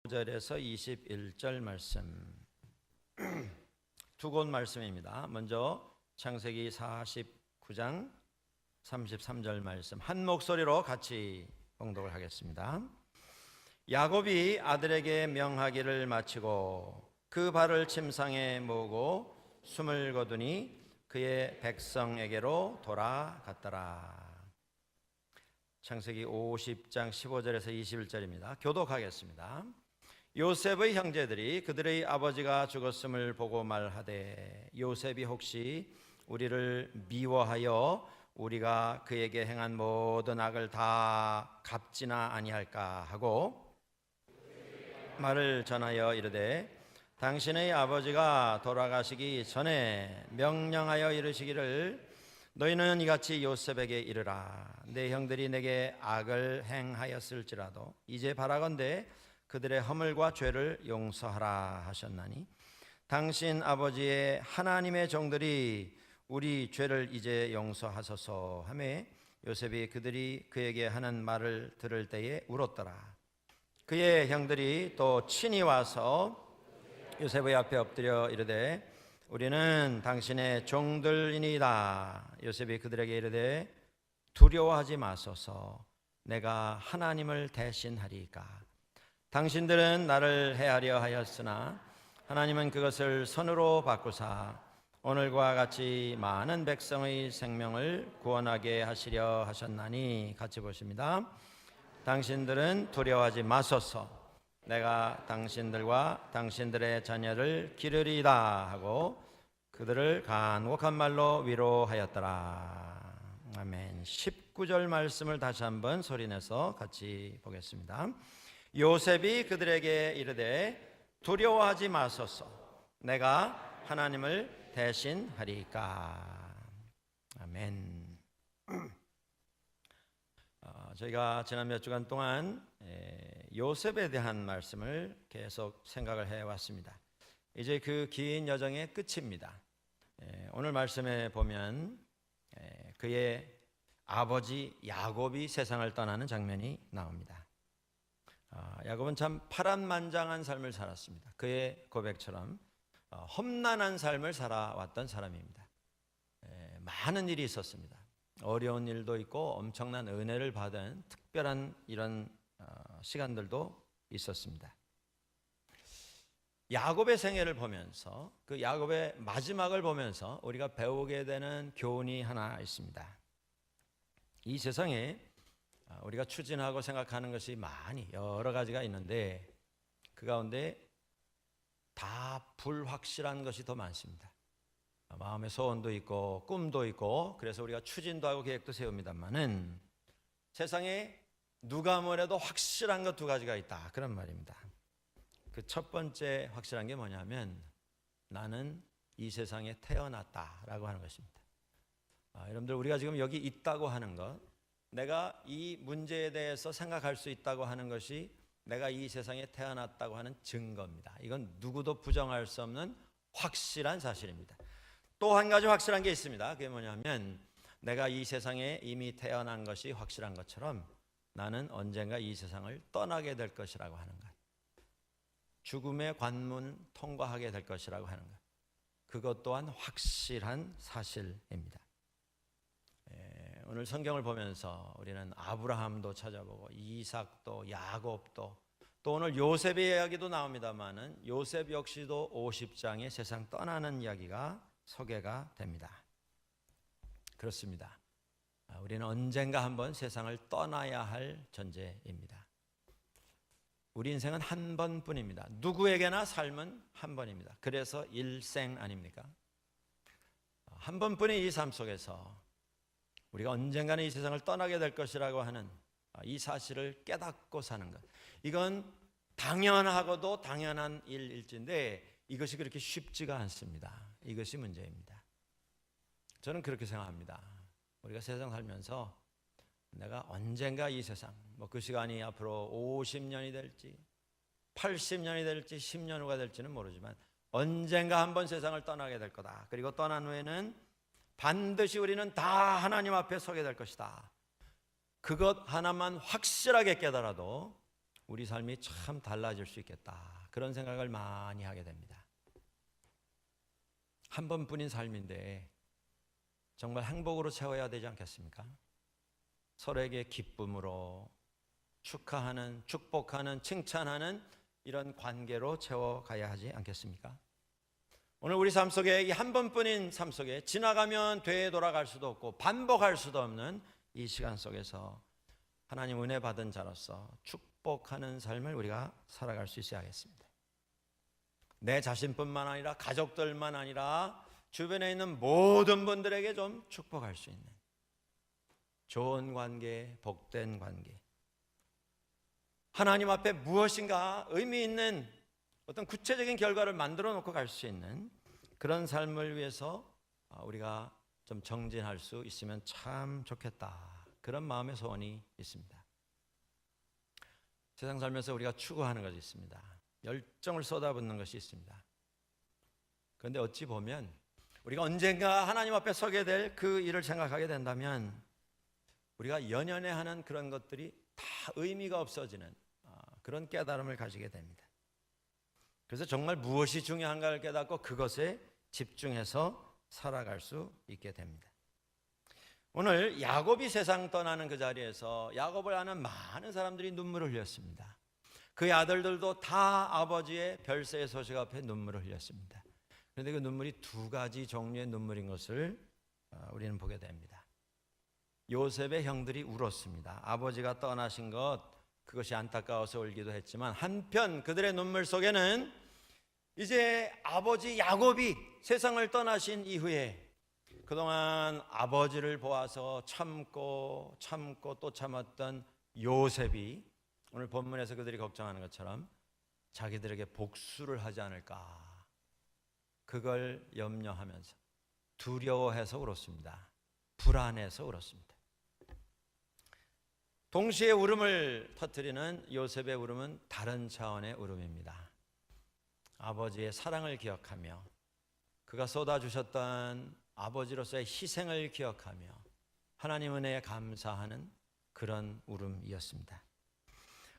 15절에서 21절 말씀 두 곳 말씀입니다. 먼저 창세기 49장 33절 말씀 한 목소리로 같이 봉독을 하겠습니다. 야곱이 아들에게 명하기를 마치고 그 발을 침상에 모으고 숨을 거두니 그의 백성에게로 돌아갔더라. 창세기 50장 15절에서 21절입니다. 교독하겠습니다. 요셉의 형제들이 그들의 아버지가 죽었음을 보고 말하되 요셉이 혹시 우리를 미워하여 우리가 그에게 행한 모든 악을 다 갚지나 아니할까 하고 말을 전하여 이르되 당신의 아버지가 돌아가시기 전에 명령하여 이르시기를 너희는 이같이 요셉에게 이르라. 내 형들이 내게 악을 행하였을지라도 이제 바라건대 그들의 허물과 죄를 용서하라 하셨나니 당신 아버지의 하나님의 종들이 우리 죄를 이제 용서하소서 하매 요셉이 그들이 그에게 하는 말을 들을 때에 울었더라. 그의 형들이 또 친히 와서 요셉의 앞에 엎드려 이르되 우리는 당신의 종들이니이다. 요셉이 그들에게 이르되 두려워하지 마소서. 내가 하나님을 대신하리이까. 당신들은 나를 해하려 하였으나 하나님은 그것을 선으로 바꾸사 오늘과 같이 많은 백성의 생명을 구원하게 하시려 하셨나니. 같이 보십니다. 당신들은 두려워하지 마소서. 내가 당신들과 당신들의 자녀를 기르리이다 하고 그들을 간곡한 말로 위로하였더라. 아멘. 19절 말씀을 다시 한번 소리내서 같이 보겠습니다. 요셉이 그들에게 이르되 두려워하지 마소서. 내가 하나님을 대신하리이까. 아멘. 저희가 지난 몇 주간 동안 요셉에 대한 말씀을 계속 생각을 해왔습니다. 이제 그 긴 여정의 끝입니다. 오늘 말씀에 보면 그의 아버지 야곱이 세상을 떠나는 장면이 나옵니다. 야곱은 참 파란만장한 삶을 살았습니다. 그의 고백처럼 험난한 삶을 살아왔던 사람입니다. 많은 일이 있었습니다. 어려운 일도 있고 엄청난 은혜를 받은 특별한 이런 시간들도 있었습니다. 야곱의 생애를 보면서 그 야곱의 마지막을 보면서 우리가 배우게 되는 교훈이 하나 있습니다. 이 세상에 우리가 추진하고 생각하는 것이 많이 여러 가지가 있는데 그 가운데 다 불확실한 것이 더 많습니다. 마음의 소원도 있고 꿈도 있고 그래서 우리가 추진도 하고 계획도 세웁니다만은 세상에 누가 뭐래도 확실한 것 두 가지가 있다 그런 말입니다. 그 첫 번째 확실한 게 뭐냐면 나는 이 세상에 태어났다라고 하는 것입니다. 여러분들 우리가 지금 여기 있다고 하는 것, 내가 이 문제에 대해서 생각할 수 있다고 하는 것이 내가 이 세상에 태어났다고 하는 증거입니다. 이건 누구도 부정할 수 없는 확실한 사실입니다. 또 한 가지 확실한 게 있습니다. 그게 뭐냐면 내가 이 세상에 이미 태어난 것이 확실한 것처럼 나는 언젠가 이 세상을 떠나게 될 것이라고 하는 것, 죽음의 관문 통과하게 될 것이라고 하는 것, 그것 또한 확실한 사실입니다. 오늘 성경을 보면서 우리는 아브라함도 찾아보고 이삭도 야곱도 또 오늘 요셉의 이야기도 나옵니다만은 요셉 역시도 50장의 세상 떠나는 이야기가 소개가 됩니다. 그렇습니다. 우리는 언젠가 한번 세상을 떠나야 할 존재입니다. 우리 인생은 한 번뿐입니다. 누구에게나 삶은 한 번입니다. 그래서 일생 아닙니까? 한 번뿐인 이 삶 속에서 우리가 언젠가는 이 세상을 떠나게 될 것이라고 하는 이 사실을 깨닫고 사는 것, 이건 당연하고도 당연한 일일진데 이것이 그렇게 쉽지가 않습니다. 이것이 문제입니다. 저는 그렇게 생각합니다. 우리가 세상 살면서 내가 언젠가 이 세상, 그 시간이 앞으로 50년이 될지 80년이 될지 10년 후가 될지는 모르지만 언젠가 한번 세상을 떠나게 될 거다. 그리고 떠난 후에는 반드시 우리는 다 하나님 앞에 서게 될 것이다. 그것 하나만 확실하게 깨달아도 우리 삶이 참 달라질 수 있겠다. 그런 생각을 많이 하게 됩니다. 한 번뿐인 삶인데 정말 행복으로 채워야 되지 않겠습니까? 서로에게 기쁨으로 축하하는, 축복하는, 칭찬하는 이런 관계로 채워가야 하지 않겠습니까? 오늘 우리 삶 속에 이 한 번뿐인 삶 속에 지나가면 되돌아갈 수도 없고 반복할 수도 없는 이 시간 속에서 하나님 은혜 받은 자로서 축복하는 삶을 우리가 살아갈 수 있어야겠습니다. 내 자신뿐만 아니라 가족들만 아니라 주변에 있는 모든 분들에게 좀 축복할 수 있는 좋은 관계, 복된 관계, 하나님 앞에 무엇인가 의미 있는 어떤 구체적인 결과를 만들어 놓고 갈 수 있는 그런 삶을 위해서 우리가 좀 정진할 수 있으면 참 좋겠다. 그런 마음의 소원이 있습니다. 세상 살면서 우리가 추구하는 것이 있습니다. 열정을 쏟아붓는 것이 있습니다. 그런데 어찌 보면 우리가 언젠가 하나님 앞에 서게 될 그 일을 생각하게 된다면 우리가 연연해 하는 그런 것들이 다 의미가 없어지는 그런 깨달음을 가지게 됩니다. 그래서 정말 무엇이 중요한가를 깨닫고 그것에 집중해서 살아갈 수 있게 됩니다. 오늘 야곱이 세상 떠나는 그 자리에서 야곱을 아는 많은 사람들이 눈물을 흘렸습니다. 그의 아들들도 다 아버지의 별세의 소식 앞에 눈물을 흘렸습니다. 그런데 그 눈물이 두 가지 종류의 눈물인 것을 우리는 보게 됩니다. 요셉의 형들이 울었습니다. 아버지가 떠나신 것, 그것이 안타까워서 울기도 했지만 한편 그들의 눈물 속에는 이제 아버지 야곱이 세상을 떠나신 이후에 그동안 아버지를 보아서 참고 또 참았던 요셉이 오늘 본문에서 그들이 걱정하는 것처럼 자기들에게 복수를 하지 않을까, 그걸 염려하면서 두려워해서 울었습니다. 불안해서 울었습니다. 동시에 울음을 터뜨리는 요셉의 울음은 다른 차원의 울음입니다. 아버지의 사랑을 기억하며 그가 쏟아주셨던 아버지로서의 희생을 기억하며 하나님 은혜에 감사하는 그런 울음이었습니다.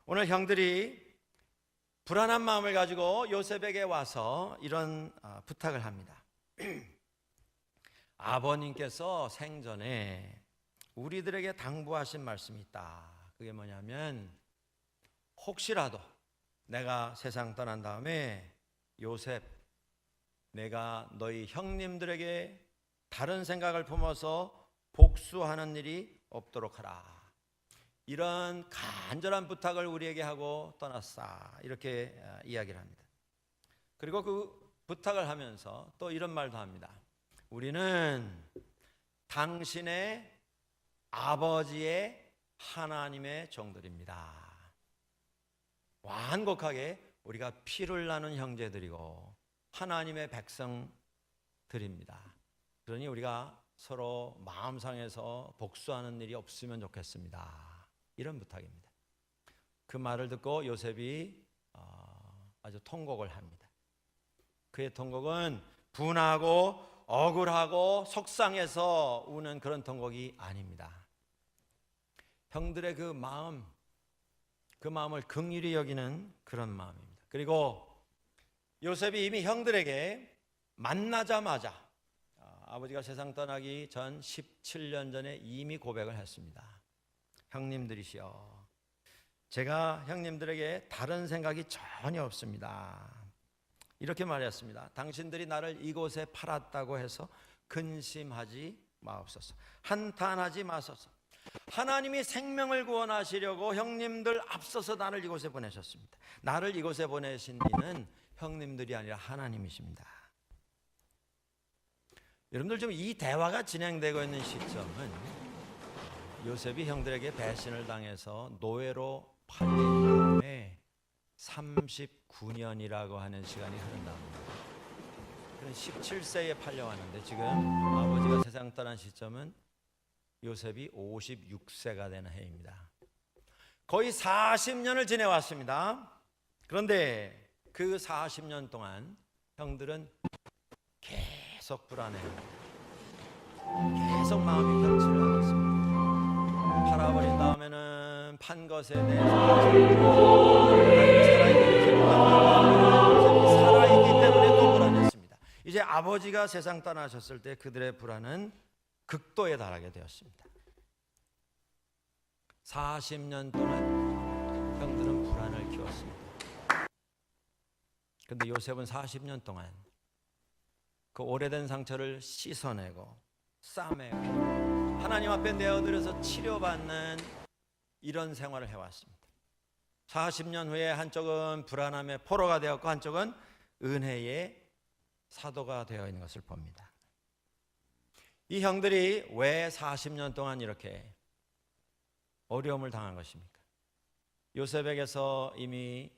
오늘 형들이 불안한 마음을 가지고 요셉에게 와서 이런 부탁을 합니다. 아버님께서 생전에 우리들에게 당부하신 말씀이 있다. 그게 뭐냐면 혹시라도 내가 세상 떠난 다음에 요셉, 내가 너희 형님들에게 다른 생각을 품어서 복수하는 일이 없도록 하라. 이런 간절한 부탁을 우리에게 하고 떠났다. 이렇게 이야기를 합니다. 그리고 그 부탁을 하면서 또 이런 말도 합니다. 우리는 당신의 아버지의 하나님의 종들입니다. 완곡하게 우리가 피를 나눈 형제들이고 하나님의 백성들입니다. 그러니 우리가 서로 마음 상해서 복수하는 일이 없으면 좋겠습니다. 이런 부탁입니다. 그 말을 듣고 요셉이 아주 통곡을 합니다. 그의 통곡은 분하고 억울하고 속상해서 우는 그런 통곡이 아닙니다. 형들의 그 마음을 긍휼히 여기는 그런 마음입니다. 그리고 요셉이 이미 형들에게 만나자마자 아버지가 세상 떠나기 전 17년 전에 이미 고백을 했습니다. 형님들이시여, 제가 형님들에게 다른 생각이 전혀 없습니다. 이렇게 말했습니다. 당신들이 나를 이곳에 팔았다고 해서 근심하지 마옵소서. 한탄하지 마소서. 하나님이 생명을 구원하시려고 형님들 앞서서 나를 이곳에 보내셨습니다. 나를 이곳에 보내신 이는 형님들이 아니라 하나님이십니다. 여러분들 지금 이 대화가 진행되고 있는 시점은 요셉이 형들에게 배신을 당해서 노예로 팔린 다음에 39년이라고 하는 시간이 흐른 다음입니다. 17세에 팔려왔는데 지금 아버지가 세상 떠난 시점은 요셉이 56세가 되는 해입니다. 거의 40년을 지내왔습니다. 그런데 그 40년 동안 형들은 계속 불안해요. 계속 마음이 편치를 않았습니다. 팔아버린 다음에는 판 것에 대해서 살아있기 때문에 또 불안했습니다. 이제 아버지가 세상 떠나셨을 때 그들의 불안은 극도에 달하게 되었습니다. 40년 동안 형들은 불안을 키웠습니다. 그런데 요셉은 40년 동안 그 오래된 상처를 씻어내고 싸매고 하나님 앞에 내어드려서 치료받는 이런 생활을 해왔습니다. 40년 후에 한쪽은 불안함의 포로가 되었고 한쪽은 은혜의 사도가 되어 있는 것을 봅니다. 이 형들이 왜 40년 동안 이렇게 어려움을 당한 것입니까? 요셉에게서 이미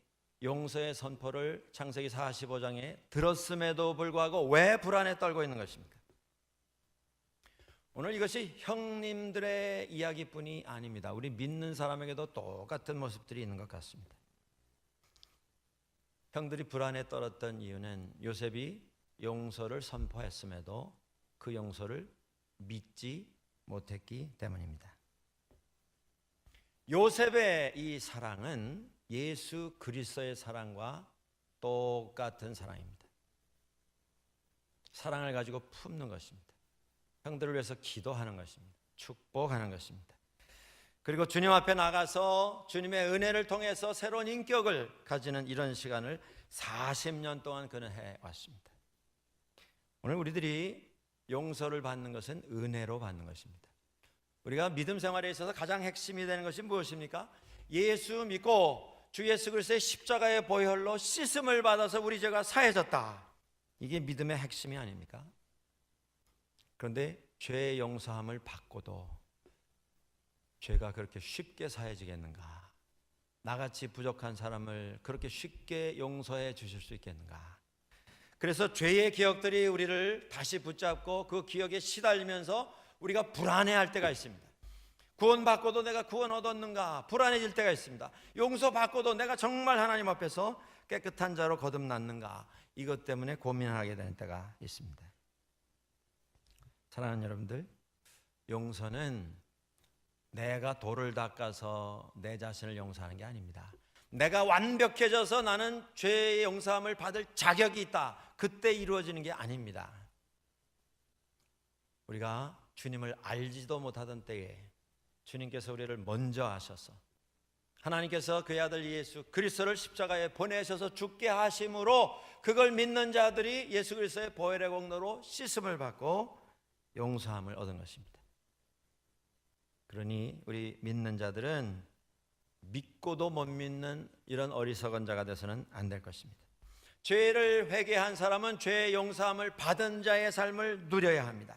용서의 선포를 창세기 45장에 들었음에도 불구하고 왜 불안에 떨고 있는 것입니까? 오늘 이것이 형님들의 이야기뿐이 아닙니다. 우리 믿는 사람에게도 똑같은 모습들이 있는 것 같습니다. 형들이 불안에 떨었던 이유는 요셉이 용서를 선포했음에도 그 용서를 믿지 못했기 때문입니다. 요셉의 이 사랑은 예수 그리스도의 사랑과 똑같은 사랑입니다. 사랑을 가지고 품는 것입니다. 형들을 위해서 기도하는 것입니다. 축복하는 것입니다. 그리고 주님 앞에 나가서 주님의 은혜를 통해서 새로운 인격을 가지는 이런 시간을 40년 동안 그는 해왔습니다. 오늘 우리들이 용서를 받는 것은 은혜로 받는 것입니다. 우리가 믿음 생활에 있어서 가장 핵심이 되는 것이 무엇입니까? 예수 믿고 주 예수 그리스도의 십자가의 보혈로 씻음을 받아서 우리 죄가 사해졌다. 이게 믿음의 핵심이 아닙니까? 그런데 죄의 용서함을 받고도 죄가 그렇게 쉽게 사해지겠는가? 나같이 부족한 사람을 그렇게 쉽게 용서해 주실 수 있겠는가? 그래서 죄의 기억들이 우리를 다시 붙잡고 그 기억에 시달리면서 우리가 불안해할 때가 있습니다. 구원받고도 내가 구원 얻었는가 불안해질 때가 있습니다. 용서받고도 내가 정말 하나님 앞에서 깨끗한 자로 거듭났는가 이것 때문에 고민하게 되는 때가 있습니다. 사랑하는 여러분들, 용서는 내가 돌을 닦아서 내 자신을 용서하는 게 아닙니다. 내가 완벽해져서 나는 죄의 용서함을 받을 자격이 있다. 그때 이루어지는 게 아닙니다. 우리가 주님을 알지도 못하던 때에 주님께서 우리를 먼저 아셔서 하나님께서 그의 아들 예수 그리스도를 십자가에 보내셔서 죽게 하심으로 그걸 믿는 자들이 예수 그리스도의 보혈의 공로로 씻음을 받고 용서함을 얻은 것입니다. 그러니 우리 믿는 자들은 믿고도 못 믿는 이런 어리석은 자가 돼서는 안 될 것입니다. 죄를 회개한 사람은 죄의 용서함을 받은 자의 삶을 누려야 합니다.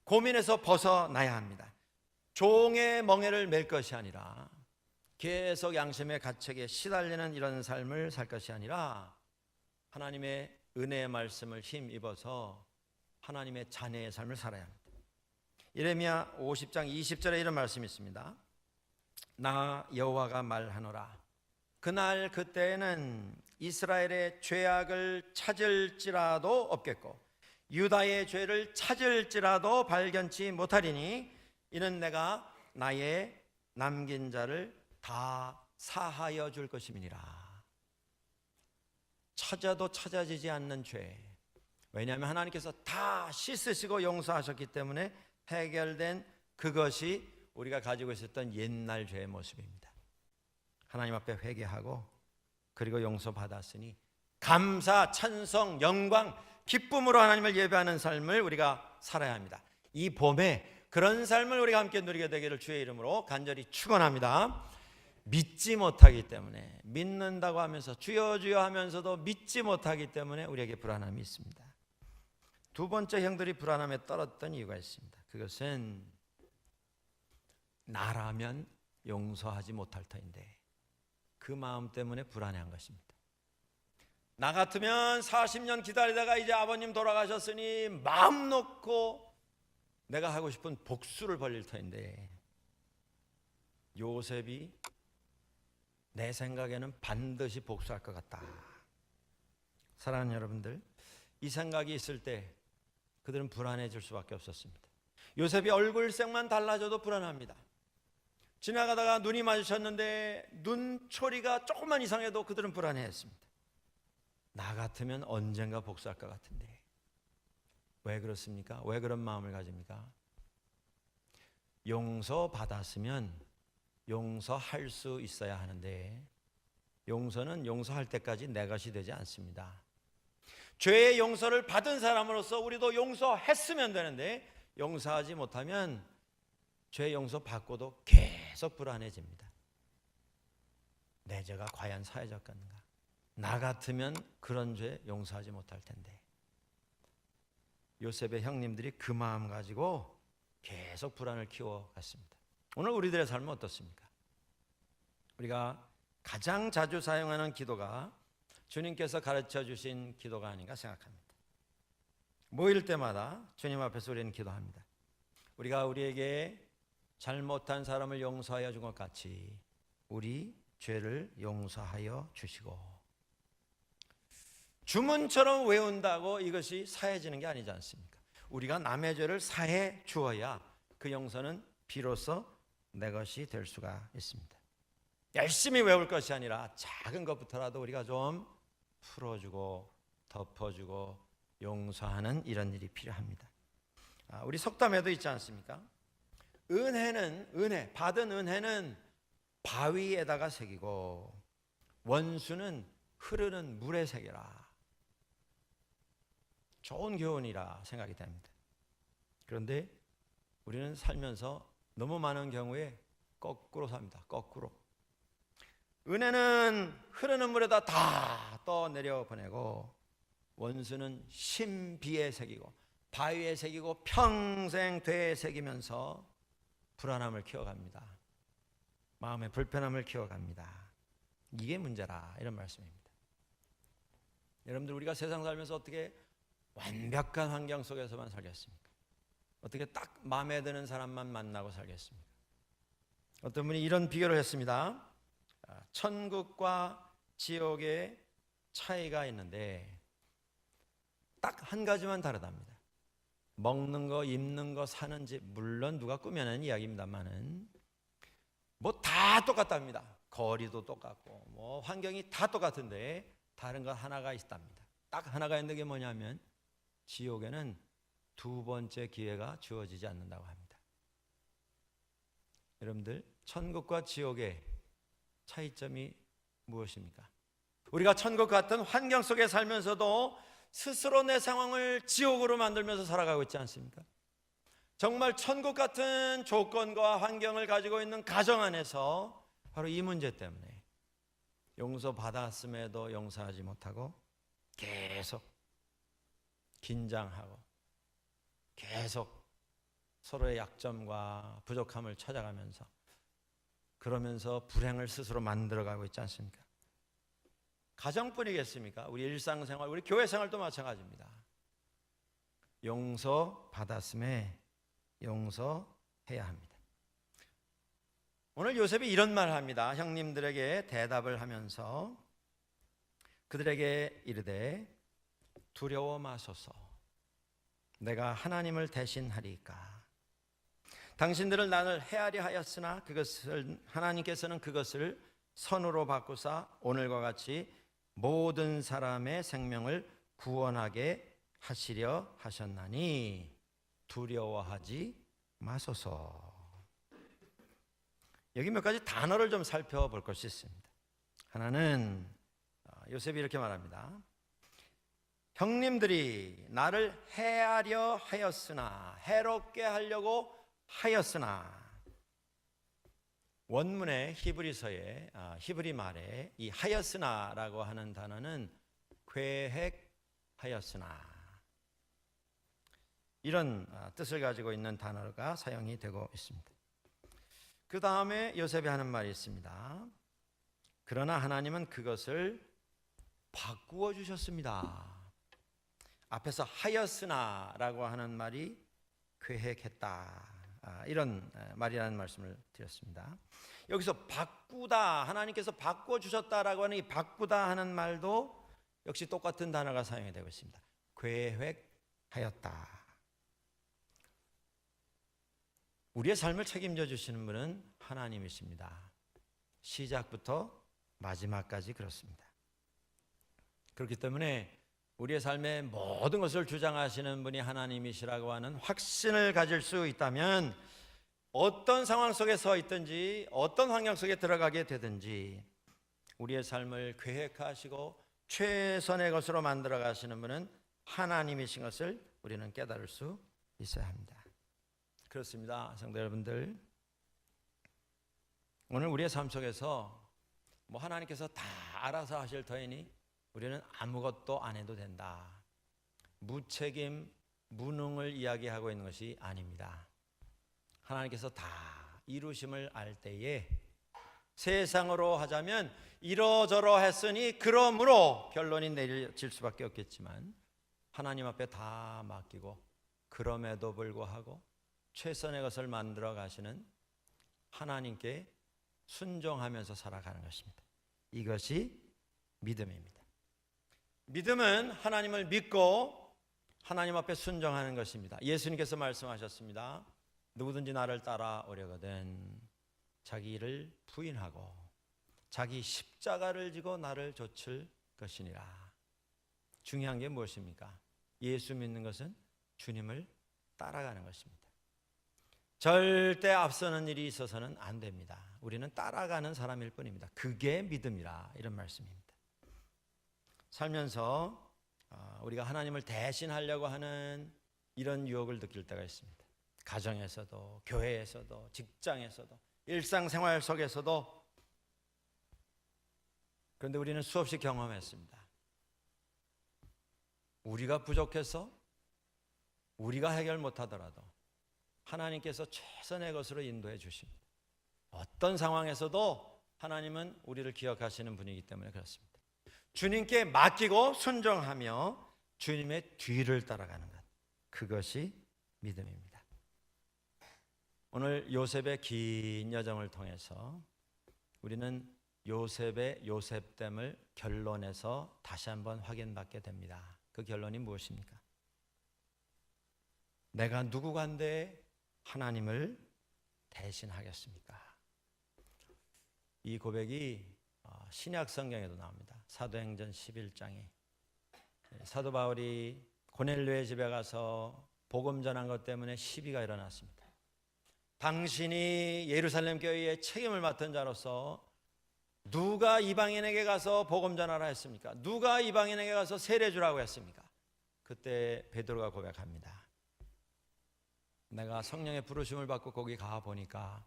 고민에서 벗어나야 합니다. 종의 멍에를 맬 것이 아니라 계속 양심의 가책에 시달리는 이런 삶을 살 것이 아니라 하나님의 은혜의 말씀을 힘입어서 하나님의 자녀의 삶을 살아야 합니다. 예레미야 50장 20절에 이런 말씀이 있습니다. 나 여호와가 말하노라. 그날 그때에는 이스라엘의 죄악을 찾을지라도 없겠고 유다의 죄를 찾을지라도 발견치 못하리니 이는 내가 나의 남긴 자를 다 사하여 줄 것임이니라. 찾아도 찾아지지 않는 죄. 왜냐하면 하나님께서 다 씻으시고 용서하셨기 때문에 해결된 그것이 우리가 가지고 있었던 옛날 죄의 모습입니다. 하나님 앞에 회개하고 그리고 용서받았으니 감사, 찬송, 영광, 기쁨으로 하나님을 예배하는 삶을 우리가 살아야 합니다. 이 봄에 그런 삶을 우리가 함께 누리게 되기를 주의 이름으로 간절히 축원합니다. 믿지 못하기 때문에 믿는다고 하면서 주여 주여 하면서도 믿지 못하기 때문에 우리에게 불안함이 있습니다. 두 번째 형들이 불안함에 떨었던 이유가 있습니다. 그것은 나라면 용서하지 못할 터인데 그 마음 때문에 불안해한 것입니다. 나 같으면 40년 기다리다가 이제 아버님 돌아가셨으니 마음 놓고 내가 하고 싶은 복수를 벌릴 터인데 요셉이 내 생각에는 반드시 복수할 것 같다. 사랑하는 여러분들, 이 생각이 있을 때 그들은 불안해질 수밖에 없었습니다. 요셉이 얼굴색만 달라져도 불안합니다. 지나가다가 눈이 마주쳤는데 눈초리가 조금만 이상해도 그들은 불안해했습니다. 나 같으면 언젠가 복수할 것 같은데. 왜 그렇습니까? 왜 그런 마음을 가집니까? 용서받았으면 용서할 수 있어야 하는데 용서는 용서할 때까지 내 것이 되지 않습니다. 죄의 용서를 받은 사람으로서 우리도 용서했으면 되는데 용서하지 못하면 죄 용서 받고도 계속 불안해집니다. 내 죄가 과연 사회적 건가? 나 같으면 그런 죄 용서하지 못할 텐데. 요셉의 형님들이 그 마음 가지고 계속 불안을 키워갔습니다. 오늘 우리들의 삶은 어떻습니까? 우리가 가장 자주 사용하는 기도가 주님께서 가르쳐 주신 기도가 아닌가 생각합니다. 모일 때마다 주님 앞에서 우리는 기도합니다. 우리가 우리에게 잘못한 사람을 용서하여 준 것 같이 우리 죄를 용서하여 주시고, 주문처럼 외운다고 이것이 사해지는 게 아니지 않습니까? 우리가 남의 죄를 사해 주어야 그 용서는 비로소 내 것이 될 수가 있습니다. 열심히 외울 것이 아니라 작은 것부터라도 우리가 좀 풀어주고 덮어주고 용서하는 이런 일이 필요합니다. 우리 속담에도 있지 않습니까? 받은 은혜는 바위에다가 새기고 원수는 흐르는 물에 새겨라. 좋은 교훈이라 생각이 됩니다. 그런데 우리는 살면서 너무 많은 경우에 거꾸로 삽니다. 거꾸로. 은혜는 흐르는 물에다 다 떠내려 보내고 원수는 신비에 새기고 바위에 새기고 평생 되에 새기면서 불안함을 키워갑니다. 마음의 불편함을 키워갑니다. 이게 문제라, 이런 말씀입니다. 여러분들, 우리가 세상 살면서 어떻게 완벽한 환경 속에서만 살겠습니까? 어떻게 딱 마음에 드는 사람만 만나고 살겠습니까? 어떤 분이 이런 비교를 했습니다. 천국과 지옥의 차이가 있는데 딱 한 가지만 다르답니다. 먹는 거, 입는 거, 사는 집, 물론 누가 꾸며낸 이야기입니다만은 뭐 다 똑같답니다. 거리도 똑같고 뭐 환경이 다 똑같은데 다른 것 하나가 있답니다. 딱 하나가 있는 게 뭐냐면 지옥에는 두 번째 기회가 주어지지 않는다고 합니다. 여러분들, 천국과 지옥의 차이점이 무엇입니까? 우리가 천국 같은 환경 속에 살면서도 스스로 내 상황을 지옥으로 만들면서 살아가고 있지 않습니까? 정말 천국 같은 조건과 환경을 가지고 있는 가정 안에서 바로 이 문제 때문에 용서받았음에도 용서하지 못하고 계속 긴장하고 계속 서로의 약점과 부족함을 찾아가면서 그러면서 불행을 스스로 만들어가고 있지 않습니까? 가정뿐이겠습니까? 우리 일상생활, 우리 교회생활도 마찬가지입니다. 용서받았음에 용서해야 합니다. 오늘 요셉이 이런 말을 합니다. 형님들에게 대답을 하면서 그들에게 이르되 두려워 마소서. 내가 하나님을 대신하리까. 당신들은 나를 해하려 하였으나 하나님께서는 그것을 선으로 바꾸사 오늘과 같이 모든 사람의 생명을 구원하게 하시려 하셨나니 두려워하지 마소서. 여기 몇 가지 단어를 좀 살펴볼 것이 있습니다. 하나는 요셉이 이렇게 말합니다. 형님들이 나를 해하려 하였으나, 해롭게 하려고 하였으나, 원문의 히브리서에 히브리 말에 이 하였으나라고 하는 단어는 계획하였으나 이런 뜻을 가지고 있는 단어가 사용이 되고 있습니다. 그 다음에 요셉이 하는 말이 있습니다. 그러나 하나님은 그것을 바꾸어 주셨습니다. 앞에서 하였으나라고 하는 말이 계획했다, 이런 말이라는 말씀을 드렸습니다. 여기서 바꾸다, 하나님께서 바꾸어 주셨다라고 하는 이 바꾸다 하는 말도 역시 똑같은 단어가 사용이 되고 있습니다. 계획하였다. 우리의 삶을 책임져 주시는 분은 하나님이십니다. 시작부터 마지막까지 그렇습니다. 그렇기 때문에 우리의 삶의 모든 것을 주장하시는 분이 하나님이시라고 하는 확신을 가질 수 있다면 어떤 상황 속에 서 있든지 어떤 환경 속에 들어가게 되든지 우리의 삶을 계획하시고 최선의 것으로 만들어 가시는 분은 하나님이신 것을 우리는 깨달을 수 있어야 합니다. 그렇습니다. 성도 여러분들, 오늘 우리의 삶 속에서 하나님께서 다 알아서 하실 터이니 우리는 아무것도 안 해도 된다, 무책임, 무능을 이야기하고 있는 것이 아닙니다. 하나님께서 다 이루심을 알 때에 세상으로 하자면 이러저러 했으니 그러므로 결론이 내려질 수밖에 없겠지만 하나님 앞에 다 맡기고 그럼에도 불구하고 최선의 것을 만들어 가시는 하나님께 순종하면서 살아가는 것입니다. 이것이 믿음입니다. 믿음은 하나님을 믿고 하나님 앞에 순종하는 것입니다. 예수님께서 말씀하셨습니다. 누구든지 나를 따라오려거든 자기 일을 부인하고 자기 십자가를 지고 나를 좇을 것이니라. 중요한 게 무엇입니까? 예수 믿는 것은 주님을 따라가는 것입니다. 절대 앞서는 일이 있어서는 안 됩니다. 우리는 따라가는 사람일 뿐입니다. 그게 믿음이라, 이런 말씀입니다. 살면서 우리가 하나님을 대신하려고 하는 이런 유혹을 느낄 때가 있습니다. 가정에서도, 교회에서도, 직장에서도, 일상생활 속에서도. 그런데 우리는 수없이 경험했습니다. 우리가 부족해서 우리가 해결 못하더라도 하나님께서 최선의 것으로 인도해 주십니다. 어떤 상황에서도 하나님은 우리를 기억하시는 분이기 때문에 그렇습니다. 주님께 맡기고 순종하며 주님의 뒤를 따라가는 것, 그것이 믿음입니다. 오늘 요셉의 긴 여정을 통해서 우리는 요셉의 요셉됨을 결론에서 다시 한번 확인받게 됩니다. 그 결론이 무엇입니까? 내가 누구간데 하나님을 대신하겠습니까? 이 고백이 신약 성경에도 나옵니다. 사도행전 11장에 사도 바울이 고넬료의 집에 가서 복음 전한 것 때문에 시비가 일어났습니다. 당신이 예루살렘 교회의 책임을 맡은 자로서 누가 이방인에게 가서 복음 전하라 했습니까? 누가 이방인에게 가서 세례 주라고 했습니까? 그때 베드로가 고백합니다. 내가 성령의 부르심을 받고 거기 가 보니까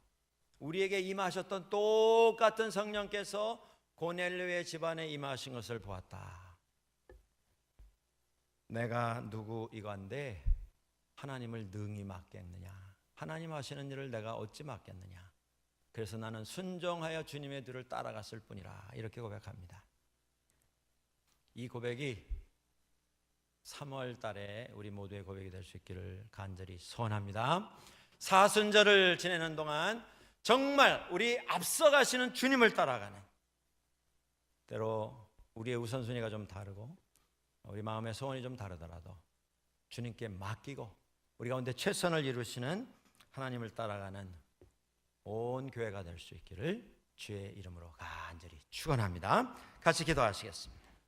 우리에게 임하셨던 똑같은 성령께서 고넬료의 집안에 임하신 것을 보았다. 내가 누구이건데 하나님을 능히 맡겠느냐? 하나님 하시는 일을 내가 어찌 맡겠느냐? 그래서 나는 순종하여 주님의 뒤를 따라갔을 뿐이라, 이렇게 고백합니다. 이 고백이 3월 달에 우리 모두의 고백이 될 수 있기를 간절히 소원합니다. 사순절을 지내는 동안 정말 우리 앞서가시는 주님을 따라가는, 때로 우리의 우선순위가 좀 다르고 우리 마음의 소원이 좀 다르더라도 주님께 맡기고 우리 가운데 최선을 이루시는 하나님을 따라가는 온 교회가 될 수 있기를 주의 이름으로 간절히 축원합니다. 같이 기도하시겠습니다.